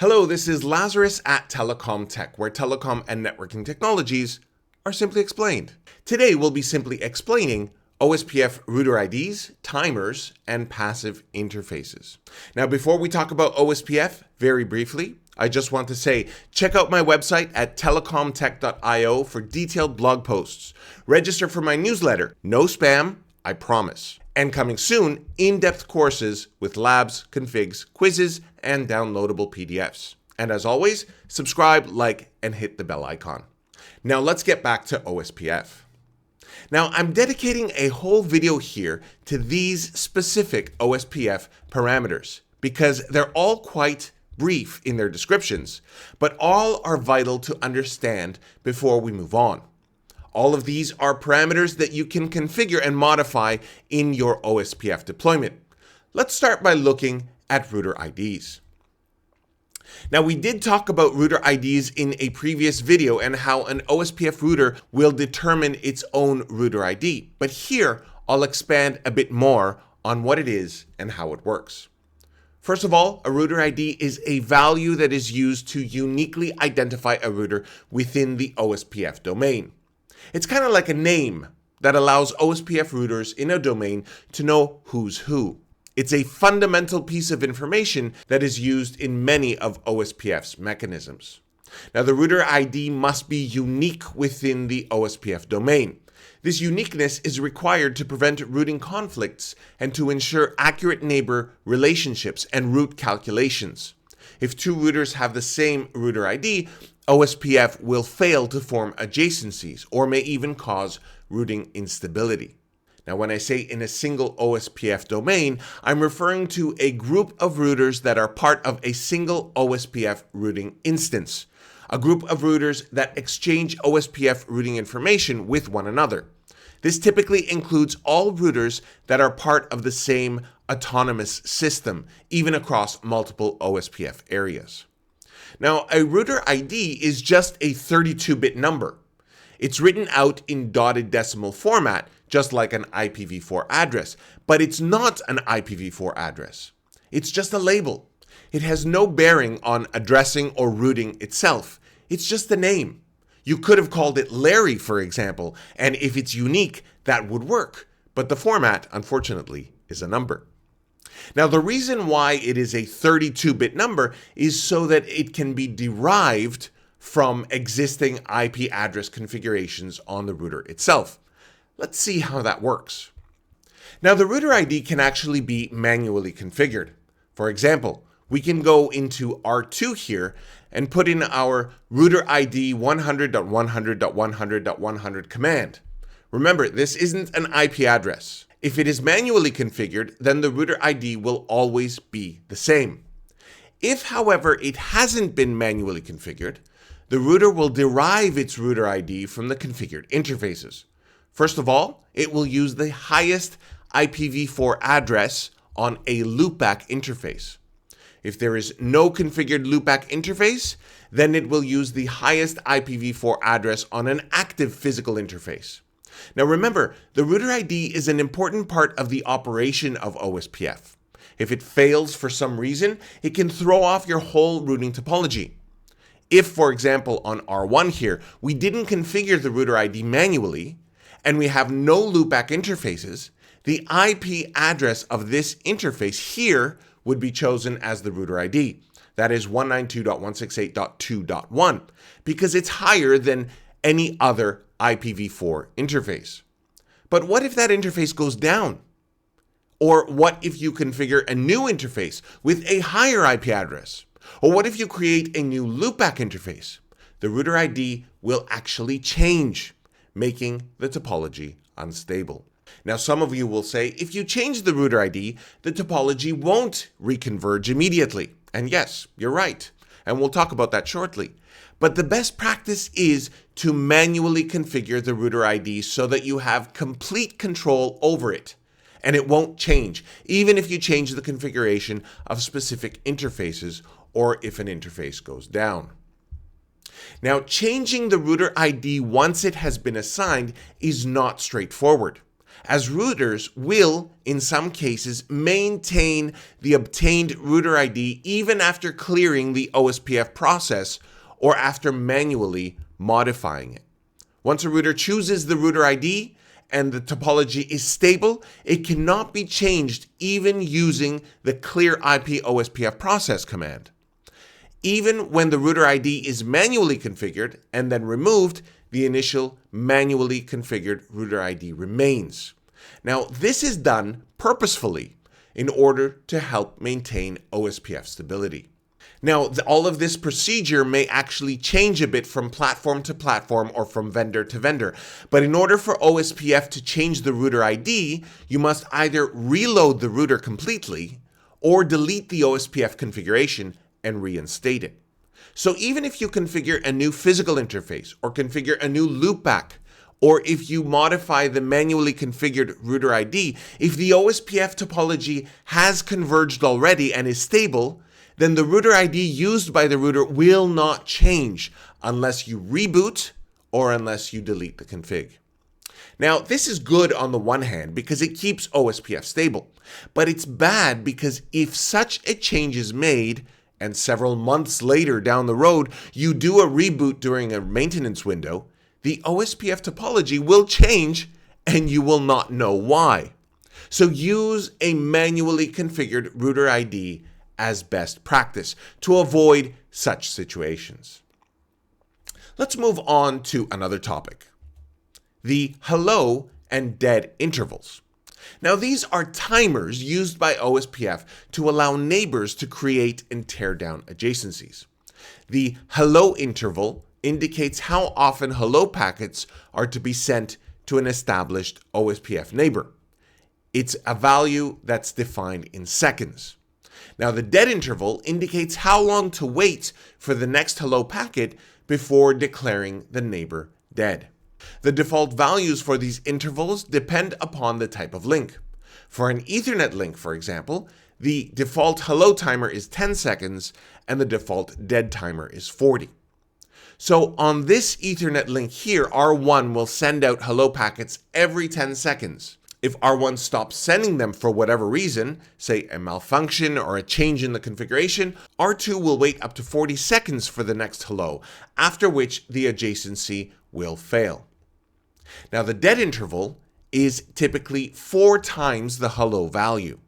Hello, this is Lazarus at telecomTech, where telecom and networking technologies are simply explained. Today we'll be simply explaining OSPF router IDs, timers, and passive interfaces. Now, before we talk about OSPF, very briefly, I just want to say, check out my website at telecomtech.io for detailed blog posts. Register for my newsletter. No spam, I promise. And coming soon, in-depth courses with labs, configs, quizzes, and downloadable PDFs. And as always, subscribe, like, and hit the bell icon. Now let's get back to OSPF. Now I'm dedicating a whole video here to these specific OSPF parameters because they're all quite brief in their descriptions, but all are vital to understand before we move on. All of these are parameters that you can configure and modify in your OSPF deployment. Let's start by looking at router IDs. Now, we did talk about router IDs in a previous video and how an OSPF router will determine its own router ID, but here I'll expand a bit more on what it is and how it works. First of all, a router ID is a value that is used to uniquely identify a router within the OSPF domain. It's kind of like a name that allows OSPF routers in a domain to know who's who. It's a fundamental piece of information that is used in many of OSPF's mechanisms. Now, the router ID must be unique within the OSPF domain. This uniqueness is required to prevent routing conflicts and to ensure accurate neighbor relationships and route calculations. If two routers have the same router ID, OSPF will fail to form adjacencies or may even cause routing instability. Now, when I say in a single OSPF domain, I'm referring to a group of routers that are part of a single OSPF routing instance, a group of routers that exchange OSPF routing information with one another. This typically includes all routers that are part of the same autonomous system, even across multiple OSPF areas. Now, a router ID is just a 32-bit number. It's written out in dotted decimal format, just like an IPv4 address, but it's not an IPv4 address. It's just a label. It has no bearing on addressing or routing itself. It's just a name. You could have called it Larry, for example, and if it's unique, that would work. But the format, unfortunately, is a number. Now, the reason why it is a 32-bit number is so that it can be derived from existing IP address configurations on the router itself. Let's see how that works. Now, the router ID can actually be manually configured. For example, we can go into R2 here and put in our router ID 100.100.100.100 command. Remember, this isn't an IP address. If it is manually configured, then the router ID will always be the same. If, however, it hasn't been manually configured, the router will derive its router ID from the configured interfaces. First of all, it will use the highest IPv4 address on a loopback interface. If there is no configured loopback interface, then it will use the highest IPv4 address on an active physical interface. Now remember, the router ID is an important part of the operation of OSPF. If it fails for some reason, it can throw off your whole routing topology. If, for example, on R1 here, we didn't configure the router ID manually, and we have no loopback interfaces, the IP address of this interface here would be chosen as the router ID. That is 192.168.2.1, because it's higher than any other IPv4 interface. But what if that interface goes down? Or what if you configure a new interface with a higher IP address? Or what if you create a new loopback interface? The router ID will actually change, making the topology unstable. Now, some of you will say, if you change the router ID, the topology won't reconverge immediately. And yes, you're right. And we'll talk about that shortly. But the best practice is to manually configure the router ID so that you have complete control over it. And it won't change, even if you change the configuration of specific interfaces or if an interface goes down. Now, changing the router ID once it has been assigned is not straightforward. as routers will, in some cases, maintain the obtained router ID even after clearing the OSPF process or after manually modifying it. Once a router chooses the router ID and the topology is stable, it cannot be changed even using the clear IP OSPF process command. Even when the router ID is manually configured and then removed, the initial manually configured router ID remains. Now, this is done purposefully in order to help maintain OSPF stability. Now, all of this procedure may actually change a bit from platform to platform or from vendor to vendor. But in order for OSPF to change the router ID, you must either reload the router completely or delete the OSPF configuration and reinstate it. So even if you configure a new physical interface or configure a new loopback, or if you modify the manually configured router ID, if the OSPF topology has converged already and is stable, then the router ID used by the router will not change unless you reboot or unless you delete the config. Now, this is good on the one hand because it keeps OSPF stable, but it's bad because if such a change is made and several months later down the road you do a reboot during a maintenance window, the OSPF topology will change and you will not know why. So use a manually configured router ID as best practice to avoid such situations. Let's move on to another topic: the hello and dead intervals. Now, these are timers used by OSPF to allow neighbors to create and tear down adjacencies. The hello interval indicates how often hello packets are to be sent to an established OSPF neighbor. It's a value that's defined in seconds. Now, the dead interval indicates how long to wait for the next hello packet before declaring the neighbor dead. The default values for these intervals depend upon the type of link. For an Ethernet link, for example, the default hello timer is 10 seconds and the default dead timer is 40. So on this Ethernet link here, R1 will send out hello packets every 10 seconds. If R1 stops sending them for whatever reason, say a malfunction or a change in the configuration, R2 will wait up to 40 seconds for the next hello, after which the adjacency will fail. Now, the dead interval is typically 4 times the hello value.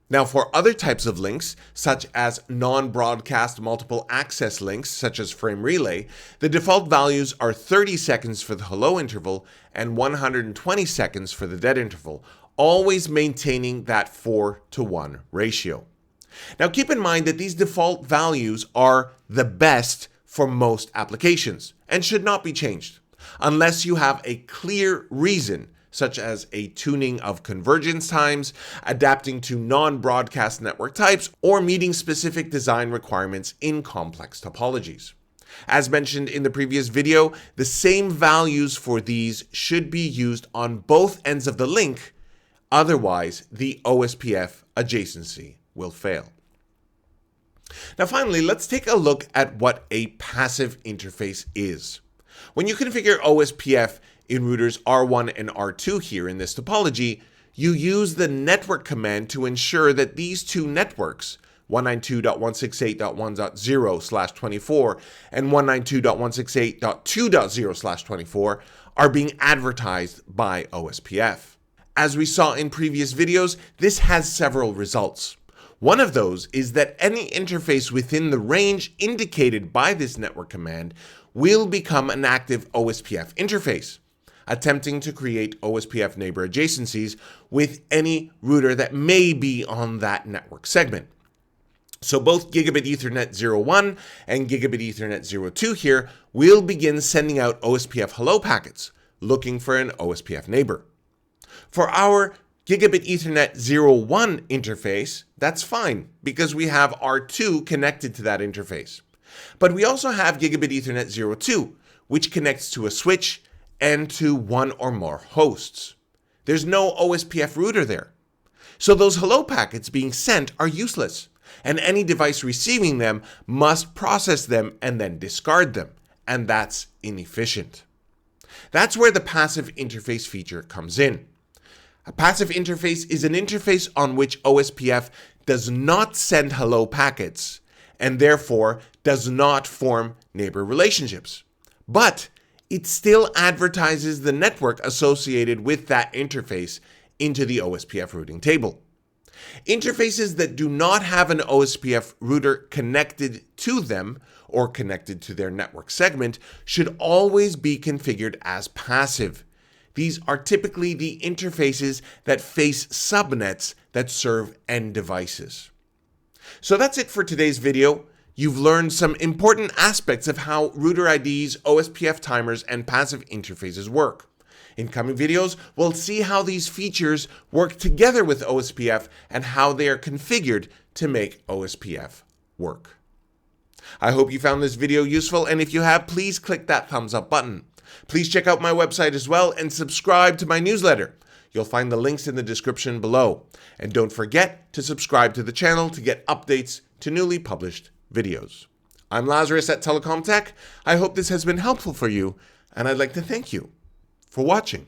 Now, for other types of links, such as non-broadcast multiple access links, such as frame relay, the default values are 30 seconds for the hello interval and 120 seconds for the dead interval, always maintaining that 4-to-1 ratio. Now, keep in mind that these default values are the best for most applications and should not be changed unless you have a clear reason, such as a tuning of convergence times, adapting to non-broadcast network types, or meeting specific design requirements in complex topologies. As mentioned in the previous video, the same values for these should be used on both ends of the link, otherwise the OSPF adjacency will fail. Now finally, let's take a look at what a passive interface is. When you configure OSPF in routers R1 and R2 here in this topology, you use the network command to ensure that these two networks, 192.168.1.0/24 and 192.168.2.0/24, are being advertised by OSPF. As we saw in previous videos, this has several results. One of those is that any interface within the range indicated by this network command will become an active OSPF interface, attempting to create OSPF neighbor adjacencies with any router that may be on that network segment. So both Gigabit Ethernet 01 and Gigabit Ethernet 02 here will begin sending out OSPF hello packets, looking for an OSPF neighbor. For our Gigabit Ethernet 01 interface, that's fine because we have R2 connected to that interface. But we also have Gigabit Ethernet 02, which connects to a switch and to one or more hosts. There's no OSPF router there. So those hello packets being sent are useless, and any device receiving them must process them and then discard them, and that's inefficient. That's where the passive interface feature comes in. A passive interface is an interface on which OSPF does not send hello packets and therefore does not form neighbor relationships. But it still advertises the network associated with that interface into the OSPF routing table. Interfaces that do not have an OSPF router connected to them or connected to their network segment should always be configured as passive. These are typically the interfaces that face subnets that serve end devices. So that's it for today's video. You've learned some important aspects of how router IDs, OSPF timers, and passive interfaces work. In coming videos, we'll see how these features work together with OSPF and how they are configured to make OSPF work. I hope you found this video useful, and if you have, please click that thumbs up button. Please check out my website as well and subscribe to my newsletter. You'll find the links in the description below. And don't forget to subscribe to the channel to get updates to newly published videos. I'm Lazarus at telecomTech. I hope this has been helpful for you, and I'd like to thank you for watching.